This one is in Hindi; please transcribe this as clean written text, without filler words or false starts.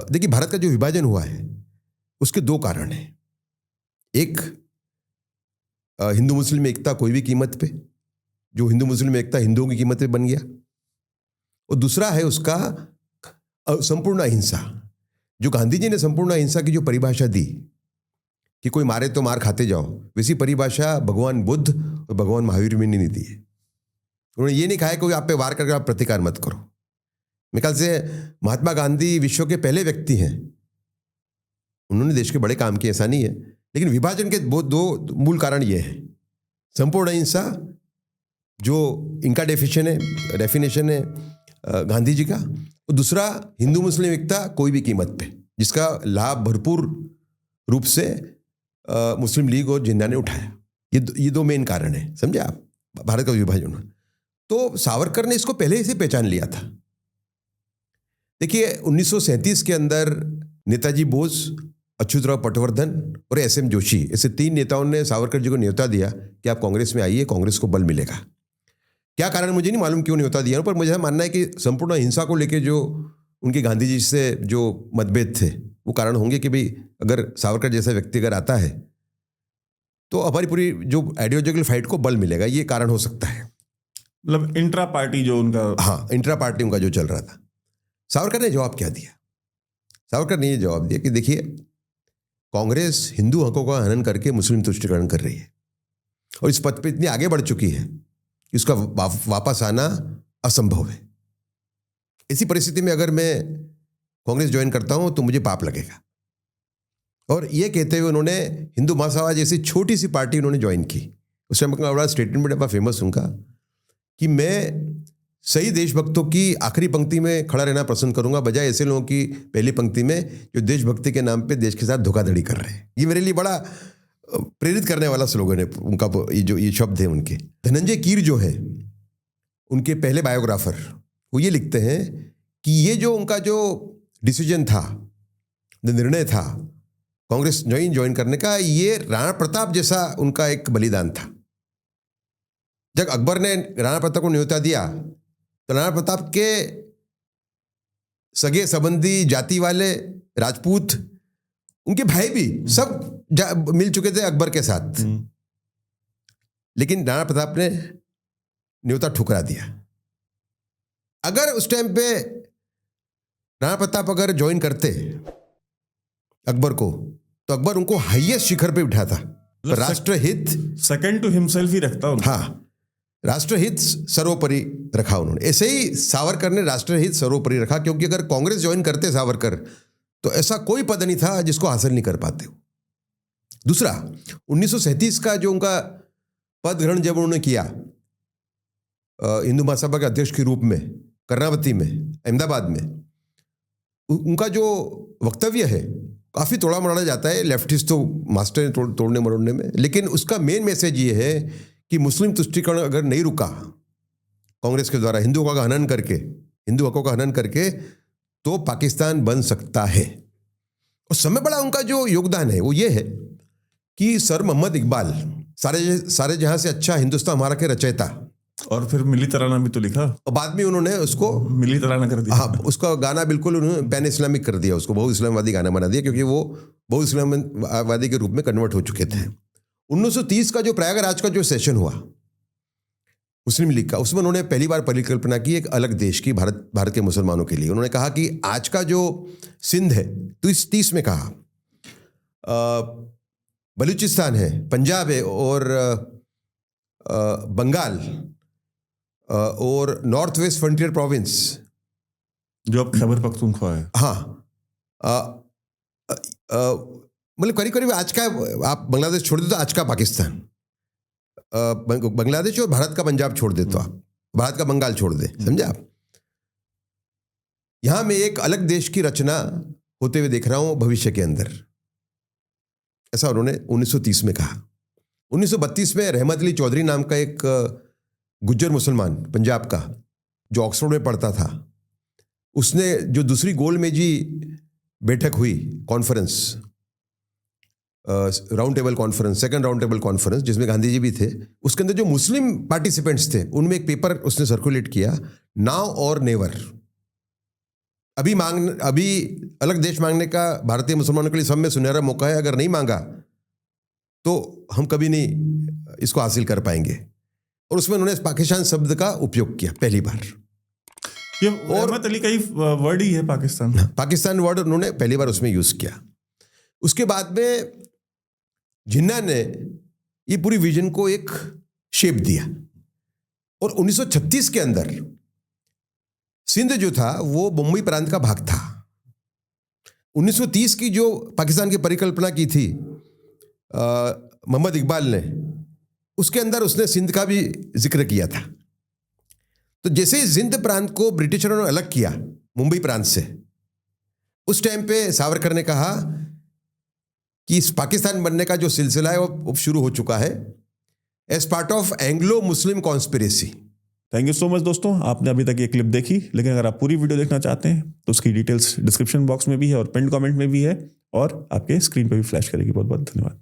देखिए, भारत का जो विभाजन हुआ है उसके दो कारण हैं। एक, हिंदू मुस्लिम एकता कोई भी कीमत पे, जो हिंदू मुस्लिम एकता हिंदुओं की कीमत पे बन गया। और दूसरा है उसका संपूर्ण अहिंसा। जो गांधी जी ने संपूर्ण अहिंसा की जो परिभाषा दी कि कोई मारे तो मार खाते जाओ, वैसी परिभाषा भगवान बुद्ध और भगवान महावीर में नहीं दी है। उन्होंने ये नहीं कहा है कि आप पे वार करके आप प्रतिकार मत करो। मेरे ख्याल से महात्मा गांधी विश्व के पहले व्यक्ति हैं, उन्होंने देश के बड़े काम किए, ऐसा नहीं है। लेकिन विभाजन के दो मूल कारण ये है, संपूर्ण अहिंसा जो इनका डेफिनेशन है गांधी जी का, और दूसरा हिंदू मुस्लिम एकता कोई भी कीमत पे, जिसका लाभ भरपूर रूप से मुस्लिम लीग और जिन्ना ने उठाया। ये दो मेन कारण है, समझे आप, भारत का विभाजन। तो सावरकर ने इसको पहले से पहचान लिया था। देखिए, 1937 के अंदर नेताजी बोस, अच्युतराव पटवर्धन और एसएम जोशी, ऐसे 3 नेताओं ने सावरकर जी को न्योता दिया कि आप कांग्रेस में आइए, कांग्रेस को बल मिलेगा। क्या कारण मुझे नहीं मालूम क्यों न्योता दिया, पर मुझे मानना है कि संपूर्ण अहिंसा को लेकर जो उनके गांधी जी से जो मतभेद थे वो कारण होंगे कि भाई अगर सावरकर जैसा व्यक्ति अगर आता है तो हमारी पूरी जो आइडियोलॉजिकल फाइट को बल मिलेगा, ये कारण हो सकता है। मतलब इंट्रा पार्टी जो उनका, हाँ, इंट्रा पार्टी उनका जो चल रहा था। सावरकर ने जवाब क्या दिया? सावरकर ने ये जवाब दिया कि देखिए, कांग्रेस हिंदू हकों का हनन करके मुस्लिम तुष्टीकरण कर रही है और इस पथ पे इतनी आगे बढ़ चुकी है कि उसका वापस आना असंभव है। ऐसी परिस्थिति में अगर मैं कांग्रेस ज्वाइन करता हूं तो मुझे पाप लगेगा। और ये कहते हुए उन्होंने हिंदू महासभा जैसी छोटी सी पार्टी उन्होंने ज्वाइन की। उस टाइम का बड़ा स्टेटमेंट बड़ा फेमस उनका कि मैं सही देशभक्तों की आखिरी पंक्ति में खड़ा रहना पसंद करूंगा, बजाय ऐसे लोगों की पहली पंक्ति में जो देशभक्ति के नाम पे देश के साथ धोखाधड़ी कर रहे हैं। ये मेरे लिए बड़ा प्रेरित करने वाला स्लोगन है उनका। ये शब्द है उनके। धनंजय कीर जो है उनके पहले बायोग्राफर, वो ये लिखते हैं कि ये जो उनका जो डिसीजन था, जो निर्णय था कांग्रेस ज्वाइन करने का, ये राणा प्रताप जैसा उनका एक बलिदान था। जब अकबर ने राणा प्रताप को न्योता दिया तो राणा प्रताप के सगे संबंधी, जाति वाले, राजपूत, उनके भाई भी सब मिल चुके थे अकबर के साथ, लेकिन राणा प्रताप ने न्योता ठुकरा दिया। अगर उस टाइम पे राणा प्रताप अगर ज्वाइन करते अकबर को, तो अकबर उनको हाईएस्ट शिखर पे उठाता। राष्ट्रहित सेकंड टू हिमसेल्फ ही रखता उनको। हाँ, राष्ट्रहित सर्वोपरि रखा उन्होंने। ऐसे ही सावरकर ने राष्ट्रहित सर्वोपरि रखा, क्योंकि अगर कांग्रेस ज्वाइन करते सावरकर तो ऐसा कोई पद नहीं था जिसको हासिल नहीं कर पाते। दूसरा, 1937 का जो उनका पद ग्रहण जब उन्होंने किया हिंदू महासभा के अध्यक्ष के रूप में कर्नावती में, अहमदाबाद में, उनका जो वक्तव्य है काफ़ी तोड़ा मरोड़ा जाता है। लेफ्टिस्ट तो मास्टर है तोड़ने मरोड़ने में, लेकिन उसका मेन मैसेज ये है कि मुस्लिम तुष्टीकरण अगर नहीं रुका कांग्रेस के द्वारा हिंदू हकों का हनन करके, तो पाकिस्तान बन सकता है। और समय बड़ा उनका जो योगदान है वो ये है कि सर मोहम्मद इकबाल, सारे जहां से अच्छा हिंदुस्तान हमारा के रचयिता, और फिर मिली तराना भी तो लिखा, और बाद में उन्होंने उसको मिली तराना कर दिया। हाँ, उसका गाना बिल्कुल उन्होंने पैन इस्लामिक कर दिया, उसको बहु इस्लामवादी गाना बना दिया, क्योंकि वो बहु इस्लामवादी के रूप में कन्वर्ट हो चुके थे। 1930 का जो प्रयागराज का जो सेशन हुआ मुस्लिम लीग का, उसमें उन्होंने पहली बार परिकल्पना की एक अलग देश की, भारत के मुसलमानों के लिए। उन्होंने कहा कि आज का जो सिंध है, तो इस 30 में कहा बलूचिस्तान है, पंजाब है, और बंगाल और नॉर्थ वेस्ट फ्रंटियर प्रोविंस जो अब खैबर पख्तूनख्वा है। हाँ, मतलब करीब करीब आज का, आप बांग्लादेश छोड़ दे तो आज का पाकिस्तान, बांग्लादेश और भारत का पंजाब छोड़ दे तो आप भारत का बंगाल छोड़ दे, समझे आप। यहां मैं एक अलग देश की रचना होते हुए देख रहा हूं भविष्य के अंदर, ऐसा उन्होंने 1930 में कहा। 1932 में रहमत अली चौधरी नाम का एक गुज्जर मुसलमान पंजाब का, जो ऑक्सफोर्ड में पढ़ता था, उसने जो दूसरी गोलमेजी बैठक हुई, conference, round table conference, second round table conference, जिसमें गांधी जी भी थे, उसके अंदर जो मुस्लिम पार्टिसिपेंट्स थे उनमें एक पेपर उसने सर्कुलेट किया, नाउ और नेवर। अभी अलग देश मांगने का भारतीय मुसलमानों के लिए सब में सुनहरा मौका है। अगर नहीं मांगा तो हम कभी नहीं इसको हासिल कर पाएंगे। और उसमें उन्होंने पाकिस्तान शब्द का उपयोग किया पहली बार। ये रहमत अली का ही वर्ड ही है पाकिस्तान वर्ड उन्होंने पहली बार उसमें यूज किया। उसके बाद में जिन्ना ने ये पूरी विजन को एक शेप दिया। और 1936 के अंदर सिंध जो था वो बम्बई प्रांत का भाग था। 1930 की जो पाकिस्तान की परिकल्पना की थी मोहम्मद इकबाल ने, उसके अंदर उसने सिंध का भी जिक्र किया था। तो जैसे ही सिंध प्रांत को ब्रिटिशरों ने अलग किया मुंबई प्रांत से, उस टाइम पे सावरकर ने कहा कि इस पाकिस्तान बनने का जो सिलसिला है वो शुरू हो चुका है as part of Anglo Muslim conspiracy. Thank you so much दोस्तों, आपने अभी तक ये क्लिप देखी, लेकिन अगर आप पूरी वीडियो देखना चाहते हैं तो उसकी डिटेल्स डिस्क्रिप्शन बॉक्स में भी है और पिन कमेंट में भी है और आपके स्क्रीन पे भी फ्लैश करेगी। बहुत बहुत धन्यवाद।